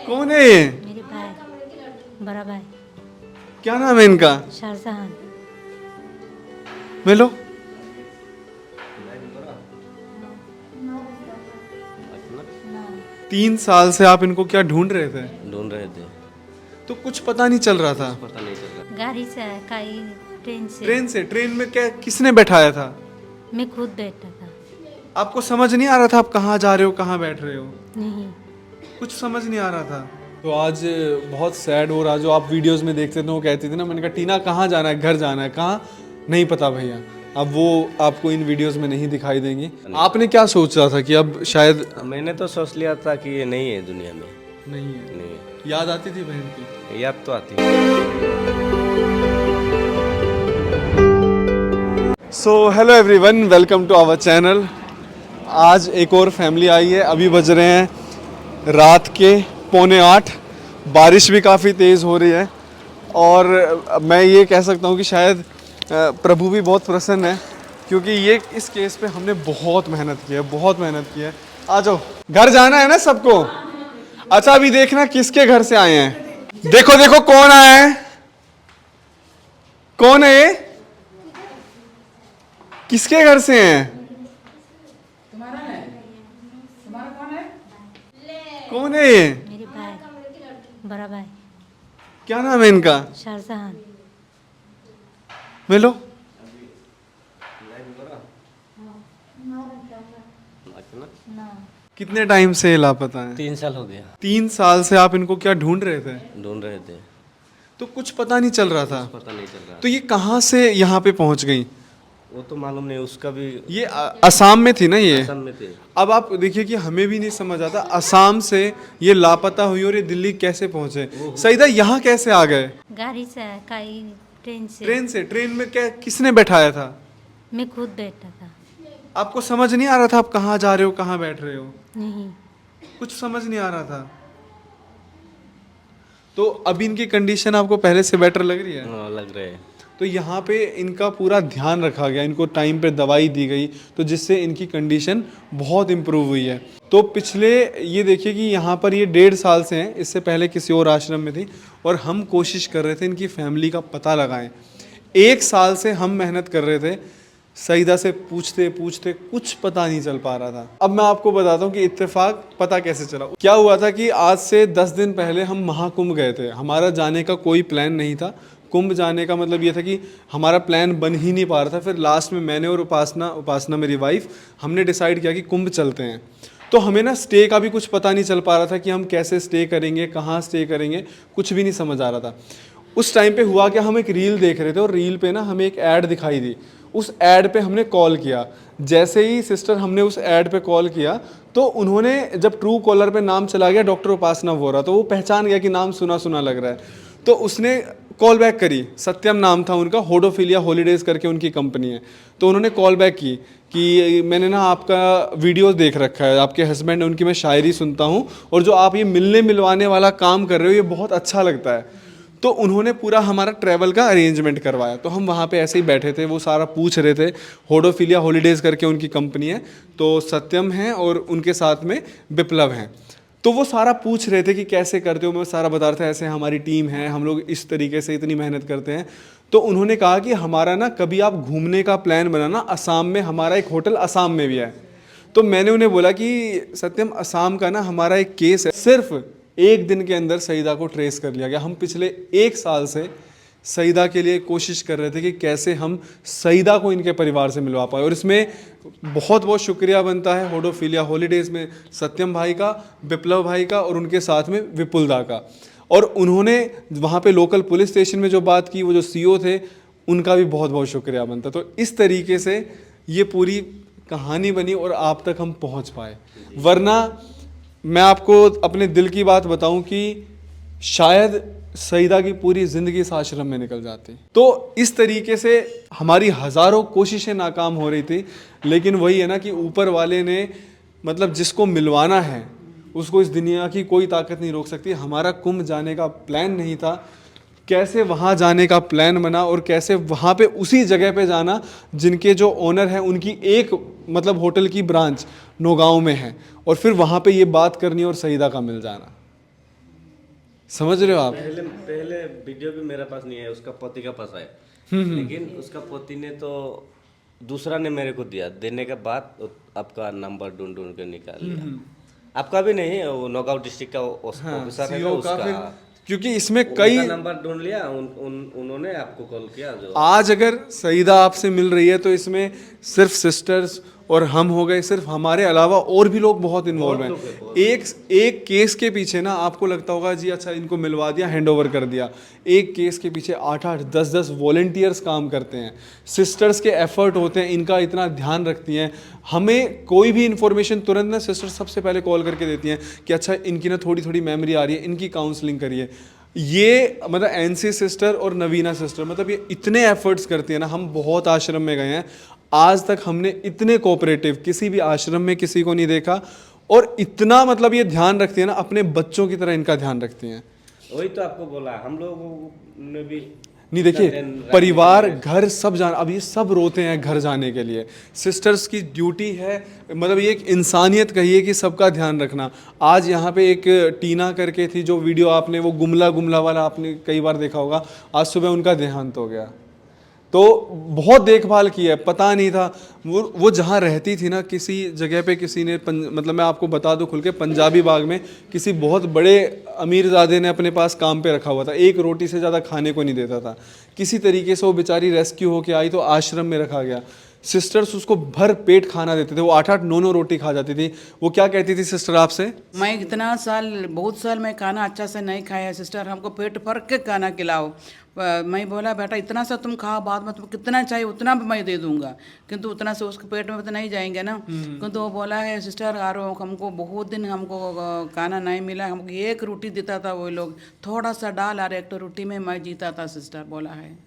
कौन है ये? मेरे भाई, बड़ा भाई। क्या नाम है इनका? शाहजहां। मिलो। तीन साल से आप इनको क्या ढूंढ रहे थे? ढूंढ रहे थे, तो कुछ पता नहीं चल रहा था। पता नहीं चल रहा। गाड़ी से आया, कहीं ट्रेन से। ट्रेन में क्या किसने बैठाया था? मैं खुद बैठा था। आपको समझ नहीं आ रहा था आप कहाँ जा रहे हो, कहाँ बैठ रहे हो? नहीं। कुछ समझ नहीं आ रहा था। तो आज बहुत सैड हो रहा, जो आप वीडियोस में देखते थे वो कहती थी ना, मैंने कहा टीना कहाँ जाना है, घर जाना है, कहाँ नहीं पता भैया। अब वो आपको इन वीडियोस में नहीं दिखाई देंगी। आपने क्या सोच रहा था कि अब शायद मैंने तो सोच लिया था कि ये नहीं है दुनिया में। नहीं है? नहीं याद आती थी बहन की? है, याद तो आती है। So hello everyone, welcome to our channel. आज एक और फैमिली आई है। अभी बज रहे हैं रात के 7:45। बारिश भी काफ़ी तेज़ हो रही है और मैं ये कह सकता हूँ कि शायद प्रभु भी बहुत प्रसन्न है, क्योंकि ये इस केस पे हमने बहुत मेहनत की है, बहुत मेहनत की है। आ जाओ, घर जाना है ना सबको? अच्छा अभी देखना किसके घर से आए हैं। देखो देखो कौन आया है, कौन है ये? किसके घर से हैं? कौन है ये? मेरे भाई, बड़ा भाई। क्या नाम है इनका? शाहजहां। मिलो। कितने टाइम से लापता है? 3 साल हो गया। 3 साल से आप इनको क्या ढूंढ रहे थे? ढूंढ रहे थे, तो कुछ पता नहीं चल रहा था। पता नहीं चल रहा। तो ये कहाँ से यहाँ पे पहुँच गई? वो तो मालूम नहीं, उसका भी ये असम में थी ना ये? असम में थे। अब आप देखिए कि हमें भी नहीं समझ आता, असम से ये लापता हुई और ये दिल्ली कैसे पहुँचे? सईदा यहाँ कैसे आ गए? गाड़ी से आया, कहीं ट्रेन से। ट्रेन में क्या किसने बैठाया था? मैं खुद बैठा था। आपको समझ नहीं आ रहा था आप कहाँ जा रहे हो, कहाँ बैठ रहे हो? नहीं। कुछ समझ नहीं आ रहा था। तो अभी इनकी कंडीशन आपको पहले से बेटर लग रही है? हाँ, लग रहे हैं। तो यहाँ पे इनका पूरा ध्यान रखा गया, इनको टाइम पे दवाई दी गई, तो जिससे इनकी कंडीशन बहुत इम्प्रूव हुई है। तो पिछले ये देखिए कि यहाँ पर ये 1.5 साल से हैं, इससे पहले किसी और आश्रम में थी और हम कोशिश कर रहे थे इनकी फैमिली का पता लगाएं। 1 साल से हम मेहनत कर रहे थे, सईदा से पूछते पूछते कुछ पता नहीं चल पा रहा था। अब मैं आपको बताता हूँ कि इत्तेफाक पता कैसे चला। क्या हुआ था कि आज से 10 दिन पहले हम महाकुंभ गए थे। हमारा जाने का कोई प्लान नहीं था। कुंभ जाने का मतलब ये था कि हमारा प्लान बन ही नहीं पा रहा था। फिर लास्ट में मैंने और उपासना मेरी वाइफ, हमने डिसाइड किया कि कुंभ चलते हैं। तो हमें ना स्टे का भी कुछ पता नहीं चल पा रहा था कि हम कैसे स्टे करेंगे, कहाँ स्टे करेंगे, कुछ भी नहीं समझ आ रहा था। उस टाइम पे हुआ कि हम एक रील देख रहे थे और रील पे ना हमें एक ऐड दिखाई दी। उस ऐड पे हमने कॉल किया। जैसे ही सिस्टर हमने उस ऐड पे कॉल किया तो उन्होंने, जब ट्रू कॉलर पे नाम चला गया डॉक्टर उपासना वोरा, तो वो पहचान गया कि नाम सुना सुना लग रहा है। तो उसने कॉल बैक करी। सत्यम नाम था उनका, होडोफिलिया हॉलीडेज़ करके उनकी कंपनी है। तो उन्होंने कॉल बैक की कि मैंने ना आपका वीडियो देख रखा है, आपके हस्बैंड, उनकी मैं शायरी सुनता हूँ और जो आप ये मिलने मिलवाने वाला काम कर रहे हो ये बहुत अच्छा लगता है। तो उन्होंने पूरा हमारा ट्रैवल का अरेंजमेंट करवाया। तो हम वहाँ पे ऐसे ही बैठे थे, वो सारा पूछ रहे थे। होडोफिलिया हॉलीडेज़ करके उनकी कंपनी है, तो सत्यम हैं और उनके साथ में विप्लव हैं। तो वो सारा पूछ रहे थे कि कैसे करते हो। मैं सारा बता रहा था ऐसे हमारी टीम है, हम लोग इस तरीके से इतनी मेहनत करते हैं। तो उन्होंने कहा कि हमारा ना कभी आप घूमने का प्लान बनाना, असम में हमारा एक होटल असम में भी है। तो मैंने उन्हें बोला कि सत्यम, असम का ना हमारा एक केस है, सिर्फ 1 दिन के अंदर सईदा को ट्रेस कर लिया गया। हम पिछले 1 साल से सईदा के लिए कोशिश कर रहे थे कि कैसे हम सईदा को इनके परिवार से मिलवा पाए। और इसमें बहुत बहुत शुक्रिया बनता है होडोफिलिया हॉलीडेज़ में सत्यम भाई का, विप्लव भाई का और उनके साथ में विपुलदा का। और उन्होंने वहाँ पे लोकल पुलिस स्टेशन में जो बात की, वो जो सीओ थे, उनका भी बहुत बहुत शुक्रिया बनता। तो इस तरीके से ये पूरी कहानी बनी और आप तक हम पहुँच पाए। वरना मैं आपको अपने दिल की बात बताऊं कि शायद सईदा की पूरी ज़िंदगी इस आश्रम में निकल जाती। तो इस तरीके से हमारी हज़ारों कोशिशें नाकाम हो रही थी, लेकिन वही है ना कि ऊपर वाले ने, मतलब जिसको मिलवाना है उसको इस दुनिया की कोई ताकत नहीं रोक सकती। हमारा कुंभ जाने का प्लान नहीं था, कैसे वहाँ जाने का प्लान बना और कैसे वहाँ पे उसी जगह पे जाना जिनके जो ओनर हैं उनकी एक मतलब होटल की ब्रांच नौगांव में है, और फिर वहाँ पे ये बात करनी और सईदा का मिल जाना। समझ रहे हो आप? पहले पहले वीडियो भी मेरे पास नहीं है, उसका पति का पास है। लेकिन उसका पति ने तो दूसरा ने मेरे को दिया, देने के बाद आपका नंबर ढूंढ ढूंढ के निकाल लिया। आपका भी नहीं, वो नौगांव डिस्ट्रिक्ट का ऑफिसर है ना, CEO का फिर, उसका क्योंकि इसमें कई उनका नंबर ढूंढ लिया, उन्होंने आपको कॉल किया। जो आज अगर सईदा आपसे मिल रही है तो इसमें सिर्फ सिस्टर्स और हम हो गए, सिर्फ हमारे अलावा और भी लोग बहुत इन्वॉल्व हैं। एक केस के पीछे ना आपको लगता होगा जी अच्छा इनको मिलवा दिया, हैंड ओवर कर दिया, एक केस के पीछे 8-8 10-10 वॉलेंटियर्स काम करते हैं, सिस्टर्स के एफर्ट होते हैं, इनका इतना ध्यान रखती हैं। हमें कोई भी इन्फॉर्मेशन तुरंत ना सिस्टर्स सबसे पहले कॉल करके देती हैं कि अच्छा इनकी ना थोड़ी थोड़ी मेमोरी आ रही है, इनकी काउंसलिंग करिए। ये मतलब एनसी सिस्टर और नवीना सिस्टर मतलब ये इतने एफर्ट्स करती है ना। हम बहुत आश्रम में गए हैं, आज तक हमने इतने कोऑपरेटिव किसी भी आश्रम में किसी को नहीं देखा, और इतना मतलब ये ध्यान रखती है ना, अपने बच्चों की तरह इनका ध्यान रखती हैं। वही तो आपको बोला, हम लोगों ने भी नहीं देखिए, परिवार घर सब जान, अब ये सब रोते हैं घर जाने के लिए। सिस्टर्स की ड्यूटी है, मतलब ये एक इंसानियत कहिए कि सबका ध्यान रखना। आज यहाँ पे एक टीना करके थी, जो वीडियो आपने वो गुमला गुमला वाला आपने कई बार देखा होगा, आज सुबह उनका देहांत हो गया। तो बहुत देखभाल की है, पता नहीं था वो जहाँ रहती थी ना, किसी जगह पे किसी ने मतलब मैं आपको बता दूं खुल के, पंजाबी बाग में किसी बहुत बड़े अमीरजादे ने अपने पास काम पे रखा हुआ था, एक रोटी से ज़्यादा खाने को नहीं देता था। किसी तरीके से वो बेचारी रेस्क्यू होके आई तो आश्रम में रखा गया। सिस्टर्स उसको भर पेट खाना देते थे, वो 8-8 9-9 रोटी खा जाती थी। वो क्या कहती थी सिस्टर आपसे? मैं इतना साल, बहुत साल मैं खाना अच्छा से नहीं खाया सिस्टर, हमको पेट भर के खाना खिलाओ। मैं बोला बेटा इतना सा तुम खाओ, बाद में तुम कितना चाहिए उतना भी मैं दे दूंगा, किंतु उतना से उसके पेट में तो नहीं जाएंगे ना। किंतु वो बोला है सिस्टर आरो हमको बहुत दिन हमको खाना नहीं मिला, हमको एक रोटी देता था वो लोग, थोड़ा सा डाल और एक तो रोटी में मैं जीता था सिस्टर, बोला है।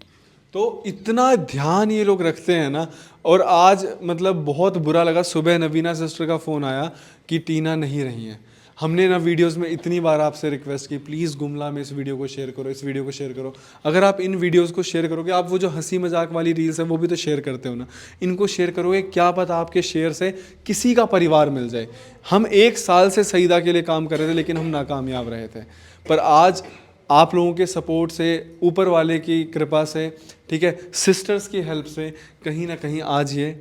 तो इतना ध्यान ये लोग रखते हैं ना। और आज मतलब बहुत बुरा लगा, सुबह नवीना सिस्टर का फ़ोन आया कि टीना नहीं रही हैं। हमने ना वीडियोस में इतनी बार आपसे रिक्वेस्ट की, प्लीज़ गुमला में इस वीडियो को शेयर करो, इस वीडियो को शेयर करो। अगर आप इन वीडियोस को शेयर करोगे, आप वो जो हंसी मजाक वाली रील्स है वो भी तो शेयर करते हो ना, इनको शेयर करोगे, क्या पता आपके शेयर से किसी का परिवार मिल जाए। हम 1 साल से सईदा के लिए काम कर रहे थे, लेकिन हम नाकामयाब रहे थे, पर आज आप लोगों के सपोर्ट से, ऊपर वाले की कृपा से, ठीक है, सिस्टर्स की हेल्प से कहीं ना कहीं आज ये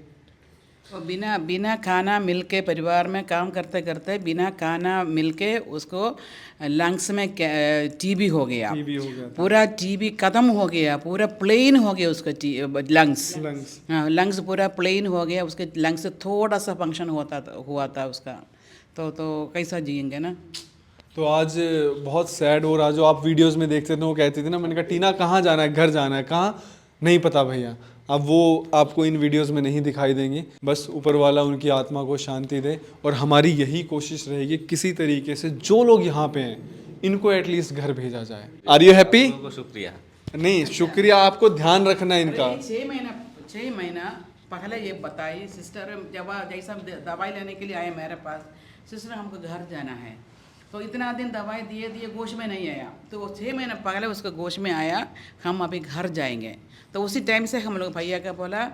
तो बिना खाना मिलके परिवार में काम करते करते बिना खाना मिलके उसको लंग्स में टीबी हो गया, पूरा टीबी खत्म हो गया, पूरा प्लेन हो गया उसका लंग्स। हाँ, लंग्स पूरा प्लेन हो गया, उसके लंग्स से थोड़ा सा फंक्शन हुआ था उसका। तो कैसा जिएंगे ना। तो आज बहुत सैड हो रहा, जो आप वीडियोस में देखते थे वो कहती थी ना, मैंने कहा टीना कहाँ जाना है, घर जाना है, कहाँ नहीं पता भैया। अब वो आपको इन वीडियोस में नहीं दिखाई देंगी, बस ऊपर वाला उनकी आत्मा को शांति दे। और हमारी यही कोशिश रहेगी किसी तरीके से जो लोग यहाँ पे हैं इनको एटलीस्ट घर भेजा जाए। Are you happy? शुक्रिया। नहीं शुक्रिया, आपको ध्यान रखना है इनका। 6 महीना पहले ये बताइए सिस्टर, जब जैसा दवाई लेने के लिए आए मेरे पास, सिस्टर हमको घर जाना है, तो इतना दिन दवाई दिए गोश में नहीं आया, तो वो 6 महीने पहले उसको गोश में आया, हम अभी घर जाएंगे। तो उसी टाइम से हम लोग भैया का बोला,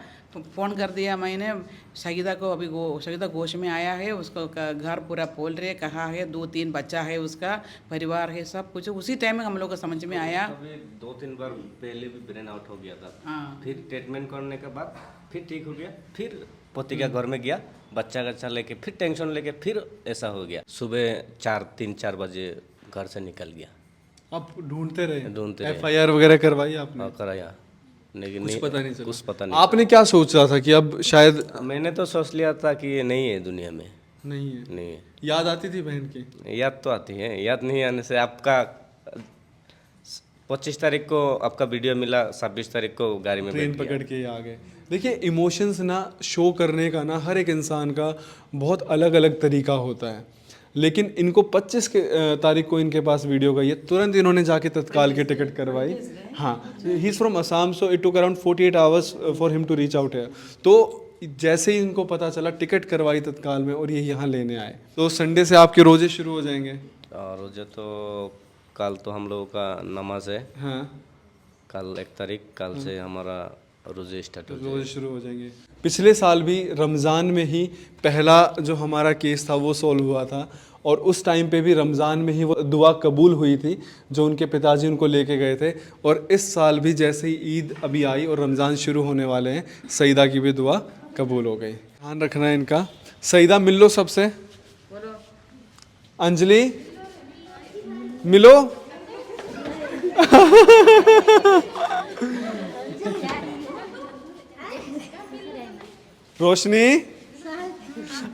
फ़ोन कर दिया मैंने सईदा को, अभी सईदा गोश में आया है, उसको घर पूरा बोल रहे, कहाँ है, 2-3 बच्चा है उसका, परिवार है, सब कुछ उसी टाइम में हम लोग को समझ में आया। 2-3 बार पहले भी ब्रेन आउट हो गया था। हाँ। फिर ट्रीटमेंट करने के बाद फिर ठीक हो गया, फिर पति का घर में गया, बच्चा लेके फिर टेंशन लेके फिर ऐसा हो गया। सुबह 3-4 बजे घर से निकल गया। आप ढूंढते रहे? रहे। FIR वगैरह करवाई आपने? कराया, लेकिन कुछ पता नहीं चला। कुछ पता नहीं। आपने क्या सोच रहा था कि अब शायद? मैंने तो सोच लिया था कि ये नहीं है दुनिया में, नहीं है। नहीं है। याद आती थी बहन की? याद तो आती है, याद नहीं आने से आपका 25 तारीख को आपका वीडियो मिला, 26 तारीख को गाड़ी में ट्रेन पकड़ के आ गए। देखिए इमोशंस ना शो करने का ना हर एक इंसान का बहुत अलग अलग तरीका होता है, लेकिन इनको 25 तारीख को इनके पास वीडियो गई है, तुरंत इन्होंने जाके तत्काल की टिकट करवाई। हाँ, he is from Assam, so it took around 48 hours for him to reach out here. तो जैसे ही इनको पता चला, टिकट करवाई तत्काल में और ये यहाँ लेने आए। तो संडे से आपके रोजे शुरू हो जाएंगे? और रोजे तो कल तो हम लोगों का नमाज है। हाँ, कल 1 तारीख, कल से हमारा रोजे स्टार्ट हो रोजे शुरू हो जाएंगे। पिछले साल भी रमज़ान में ही पहला जो हमारा केस था वो सॉल्व हुआ था, और उस टाइम पे भी रमज़ान में ही वो दुआ कबूल हुई थी जो उनके पिताजी उनको लेके गए थे। और इस साल भी जैसे ही ईद अभी आई और रमज़ान शुरू होने वाले हैं, सईदा की भी दुआ कबूल हो गई। ध्यान रखना है इनका। सईदा मिल लो सबसे। अंजलि मिलो। रोशनी।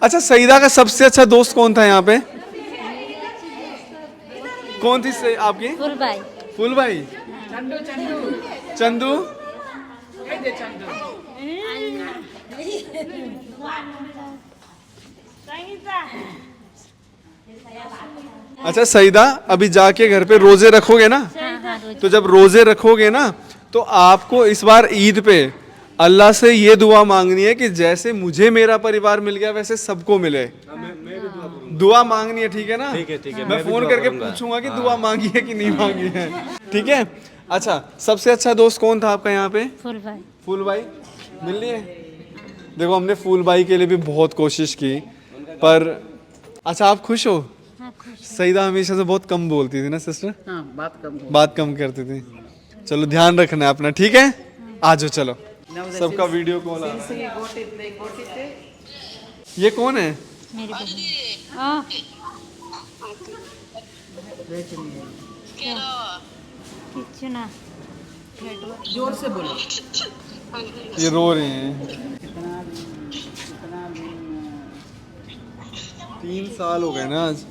अच्छा, सईदा का सबसे अच्छा दोस्त कौन था यहाँ पे? कौन थी आपकी? फुल भाई। फूल भाई। चंदू चंदू चंदू। ये दे चंदू। अच्छा सईदा, अभी जाके घर पे रोजे रखोगे ना? हाँ हाँ रोज। तो जब रोजे रखोगे ना तो आपको इस बार ईद पे अल्लाह से ये दुआ मांगनी है कि जैसे मुझे मेरा परिवार मिल गया वैसे सबको मिले। दुआ मांगनी है, ठीक है ना? ठीक है, मैं फोन करके पूछूंगा कि दुआ मांगी है कि नहीं मांगी है, ठीक है? अच्छा, सबसे अच्छा दोस्त कौन था आपका यहाँ पे? फुल भाई। फूल भाई मिल लिए? देखो हमने फूल भाई के लिए भी बहुत कोशिश की पर अच्छा आप खुश हो? हाँ खुश। सईदा हमेशा से बहुत कम बोलती थी ना सिस्टर, हाँ बात कम हो। बात कम करती थी। चलो ध्यान रखना है अपना, ठीक है? आ जाओ चलो, सबका वीडियो कॉल आ रहा है। ये कौन है? मेरी बहन। हाँ किच्छु ना। जोर से बोलो। ये रो रहे हैं। 3 साल हो गए ना आज।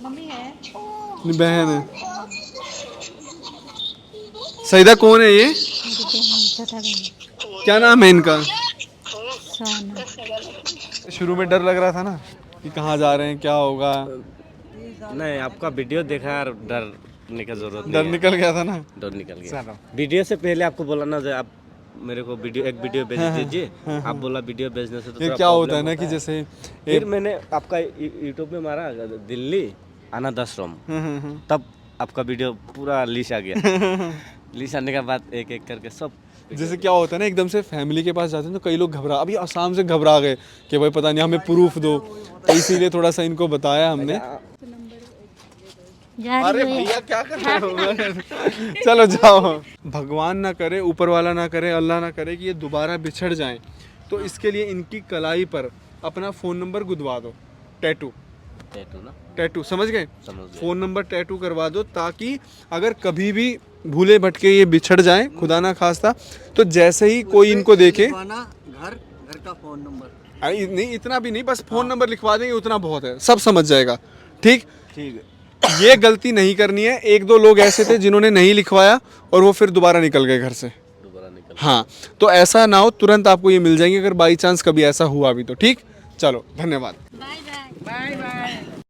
मम्मी है। अपनी बहन है। सईदा कौन है ये? मेरी बहन, छोटा बहन। क्या नाम है इनका? सोना। शुरू में डर लग रहा था ना कि कहाँ जा रहे हैं, क्या होगा? नहीं, आपका वीडियो देखा और डरने का जरूरत डर नहीं निकल गया था ना। है। डर निकल गया। वीडियो से पहले आपको बोला ना जो आप मेरे को एक वीडियो भेज दीजिए। आप बोला वीडियो भेजने से तो ये थोड़ा क्या होता है problem ना कि जैसे फिर मैंने आपका यूट्यूब में मारा दिल्ली अनाथ आश्रम, तब आपका वीडियो पूरा लिस्ट आ गया। लिस्ट आने के बाद एक एक करके सब जैसे क्या होता है ना, एकदम से फैमिली के पास जाते हैं तो कई लोग घबरा, अभी आसाम से घबरा गए कि भाई पता नहीं हमें प्रूफ दो, तो इसीलिए थोड़ा सा इनको बताया हमने। जा अरे रही है। भैया क्या कर रहे हो? चलो जाओ। भगवान ना करे, ऊपर वाला ना करे, अल्लाह ना करे कि ये दोबारा बिछड़ जाएं, तो इसके लिए इनकी कलाई पर अपना फ़ोन नंबर गुदवा दो। टैटू ना टैटू समझ गए? समझ गए। फ़ोन नंबर टैटू करवा दो ताकि अगर कभी भी भूले भटके ये बिछड़ जाएं, खुदा ना खास्ता, तो जैसे ही कोई इनको देखे, घर का फोन नंबर अरे नहीं इतना भी नहीं, बस फ़ोन नंबर लिखवा देंगे उतना बहुत है, सब समझ जाएगा। ठीक ठीक है। ये गलती नहीं करनी है। 1-2 लोग ऐसे थे जिन्होंने नहीं लिखवाया और वो फिर दोबारा निकल गए घर से। दोबारा निकल। हाँ, तो ऐसा ना हो, तुरंत आपको ये मिल जाएंगे अगर बाई चांस कभी ऐसा हुआ भी तो। ठीक, चलो धन्यवाद। Bye bye. Bye bye.